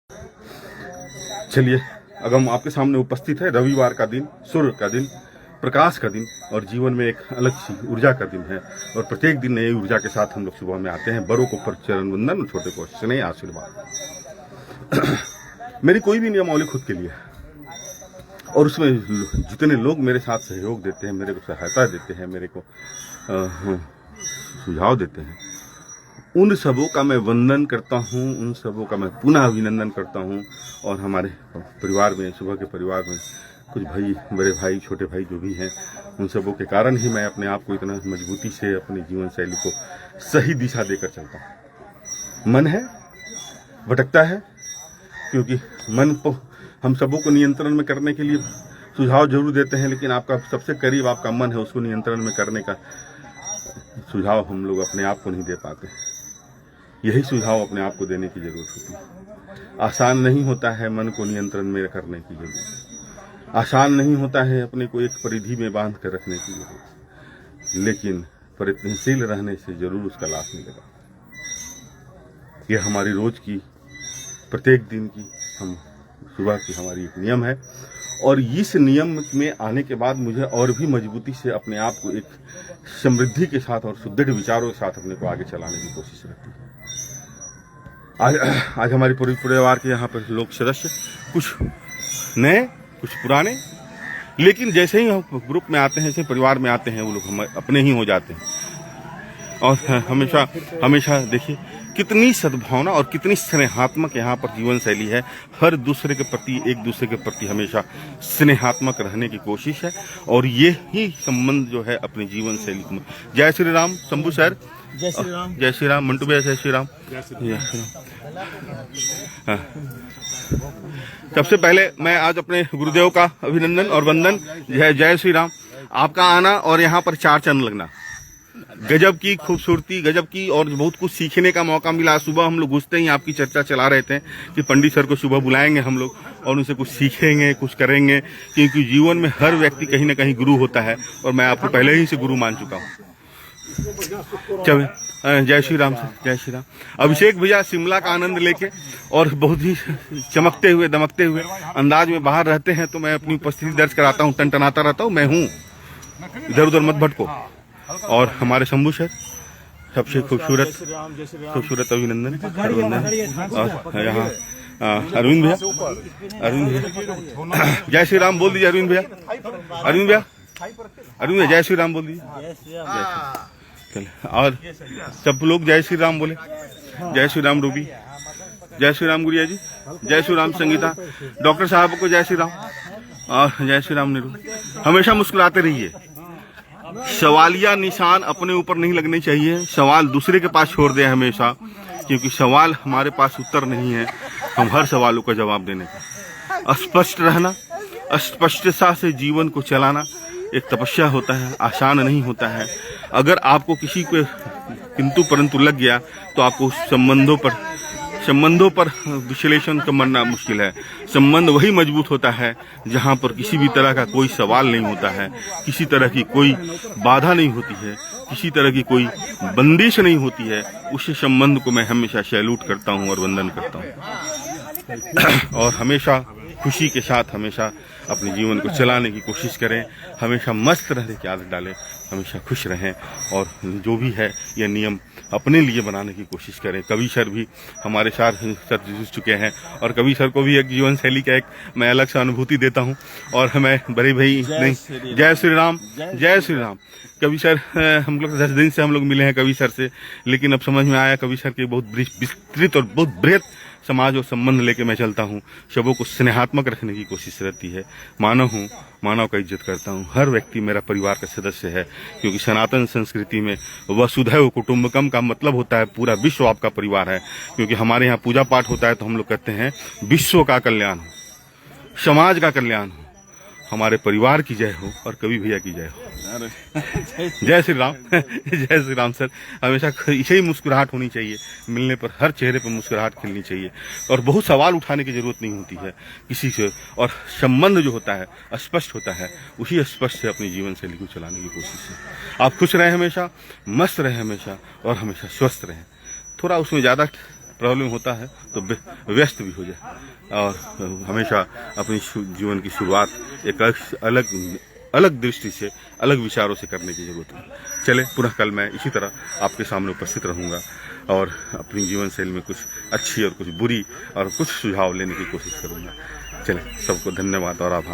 चलिए, अगर हम आपके सामने उपस्थित है, रविवार का दिन, सूर्य का दिन, प्रकाश का दिन और जीवन में एक अलग सी ऊर्जा का दिन है। और प्रत्येक दिन नई ऊर्जा के साथ हम लोग सुबह में आते हैं। बड़ों को पर चरण वंदन और छोटे को स्नेह आशीर्वाद। मेरी कोई भी नियमावली खुद के लिए है और उसमें जितने लोग मेरे साथ सहयोग देते हैं, मेरे को सहायता देते हैं, मेरे को सुझाव देते हैं, उन सबों का मैं वंदन करता हूँ, उन सबों का मैं पुनः अभिनंदन करता हूँ। और हमारे परिवार में, सुबह के परिवार में कुछ भाई, बड़े भाई, छोटे भाई जो भी हैं, उन सबों के कारण ही मैं अपने आप को इतना मजबूती से अपनी जीवन शैली को सही दिशा देकर चलता हूँ। मन है, भटकता है, क्योंकि मन को हम सबों को नियंत्रण में करने के लिए सुझाव जरूर देते हैं, लेकिन आपका सबसे करीब आपका मन है, उसको नियंत्रण में करने का सुझाव हम लोग अपने आप को नहीं दे पाते। यही सुझाव अपने आप को देने की जरूरत होती है। आसान नहीं होता है मन को नियंत्रण में करने की जरूरत, आसान नहीं होता है अपने को एक परिधि में बांध कर रखने की जरूरत, लेकिन प्रयत्नशील रहने से जरूर उसका लाभ मिलेगा। यह हमारी रोज की, प्रत्येक दिन की, हम सुबह की हमारी एक नियम है। और इस नियम में आने के बाद मुझे और भी मजबूती से अपने आप को एक समृद्धि के साथ और सुदृढ़ विचारों के साथ अपने को आगे चलाने की कोशिश रहती है। आज हमारे पूरे परिवार के यहाँ पर लोग सदस्य कुछ नए, कुछ पुराने, लेकिन जैसे ही हम ग्रुप में आते हैं, जैसे परिवार में आते हैं, वो लोग हम अपने ही हो जाते हैं। और हमेशा हमेशा देखिए कितनी सद्भावना और कितनी स्नेहात्मक यहाँ पर जीवन शैली है। हर दूसरे के प्रति, एक दूसरे के प्रति हमेशा स्नेहात्मक रहने की कोशिश है। और ये ही संबंध जो है अपनी जीवन शैली को। जय श्री राम शंभू सर, जय श्री राम, जय श्री राम मंटू भैया, जय श्री राम, जय श्री राम। सबसे पहले मैं आज अपने गुरुदेव का अभिनंदन और वंदन। जय श्री राम। आपका आना और यहाँ पर चार चंद लगना गजब की खूबसूरती, गजब की, और बहुत कुछ सीखने का मौका मिला। सुबह हम लोग घुसते ही आपकी चर्चा चला रहे थे कि पंडित सर को सुबह बुलाएंगे हम लोग और उनसे कुछ सीखेंगे, कुछ करेंगे, क्योंकि जीवन में हर व्यक्ति कहीं ना कहीं गुरु होता है और मैं आपको पहले ही से गुरु मान चुका हूँ। चलो, जय श्री राम सर, जय श्री राम। अभिषेक भैया शिमला का आनंद लेके और बहुत ही चमकते हुए, दमकते हुए अंदाज में बाहर रहते हैं, तो मैं अपनी उपस्थिति दर्ज कराता हूँ, टनटनाता रहता हूँ, मैं हूँ, इधर उधर मत भटको। और हमारे शंभू सर सबसे खूबसूरत अभिनंदन। और यहाँ अरविंद भैया, जय श्री राम बोल दीजिए। अरविंद भैया, अरविंद भैया, अरविंद भैया, जय श्री राम बोल दीजिए। चलिए, और सब लोग जय श्री राम बोले। जय श्री राम रूबी, जय श्री राम गुड़िया जी, जय श्री राम संगीता, डॉक्टर साहब को जय श्री राम, और जय श्री राम नीरू। हमेशा मुस्कुराते रहिए। सवालिया निशान अपने ऊपर नहीं लगने चाहिए, सवाल दूसरे के पास छोड़ दें हमेशा, क्योंकि सवाल हमारे पास उत्तर नहीं है, हम हर सवालों का जवाब देने का। स्पष्ट रहना, स्पष्टता से जीवन को चलाना एक तपस्या होता है, आसान नहीं होता है। अगर आपको किसी को किंतु परंतु लग गया तो आपको संबंधों पर विश्लेषण करना मुश्किल है। संबंध वही मजबूत होता है जहां पर किसी भी तरह का कोई सवाल नहीं होता है, किसी तरह की कोई बाधा नहीं होती है, किसी तरह की कोई बंदिश नहीं होती है। उस संबंध को मैं हमेशा सैल्यूट करता हूं और वंदन करता हूं। और हमेशा खुशी के साथ हमेशा अपने जीवन को चलाने की कोशिश करें, हमेशा मस्त रहने की आदत डालें, हमेशा खुश रहें, और जो भी है यह नियम अपने लिए बनाने की कोशिश करें। कवि सर भी हमारे साथ जुड़ चुके हैं और कवि सर को भी एक जीवन शैली का एक मैं अलग से अनुभूति देता हूँ। और मैं बड़े भाई नहीं, जय श्री राम, जय श्री राम। कवि सर, हम लोग 10 दिन से हम लोग मिले हैं कवि सर से, लेकिन अब समझ में आया कवि सर के बहुत विस्तृत और बहुत बृहत समाज और संबंध लेके मैं चलता हूँ। सबों को स्नेहात्मक रखने की कोशिश रहती है। मानव हूँ, मानव का इज्जत करता हूँ। हर व्यक्ति मेरा परिवार का सदस्य है, क्योंकि सनातन संस्कृति में वसुधैव कुटुंबकम का मतलब होता है पूरा विश्व आपका परिवार है। क्योंकि हमारे यहाँ पूजा पाठ होता है तो हम लोग कहते हैं विश्व का कल्याण हो, समाज का कल्याण हो, हमारे परिवार की जय हो और कवि भैया की जय हो। जय श्री राम, जय श्री राम सर। हमेशा इसे ही मुस्कुराहट होनी चाहिए, मिलने पर हर चेहरे पर मुस्कुराहट खिलनी चाहिए, और बहुत सवाल उठाने की जरूरत नहीं होती है किसी से। और संबंध जो होता है स्पष्ट होता है, उसी स्पष्ट से अपनी जीवन शैली को चलाने की कोशिश है। आप खुश रहें हमेशा, मस्त रहें हमेशा, और हमेशा स्वस्थ रहें। थोड़ा उसमें ज़्यादा प्रॉब्लम होता है तो व्यस्त भी हो जाए, और हमेशा अपनी जीवन की शुरुआत एक अलग दृष्टि से, अलग विचारों से करने की जरूरत है। चले, पुनः कल मैं इसी तरह आपके सामने उपस्थित रहूंगा और अपनी जीवन शैली में कुछ अच्छी और कुछ बुरी और कुछ सुझाव लेने की कोशिश करूंगा। चले, सबको धन्यवाद और आभार।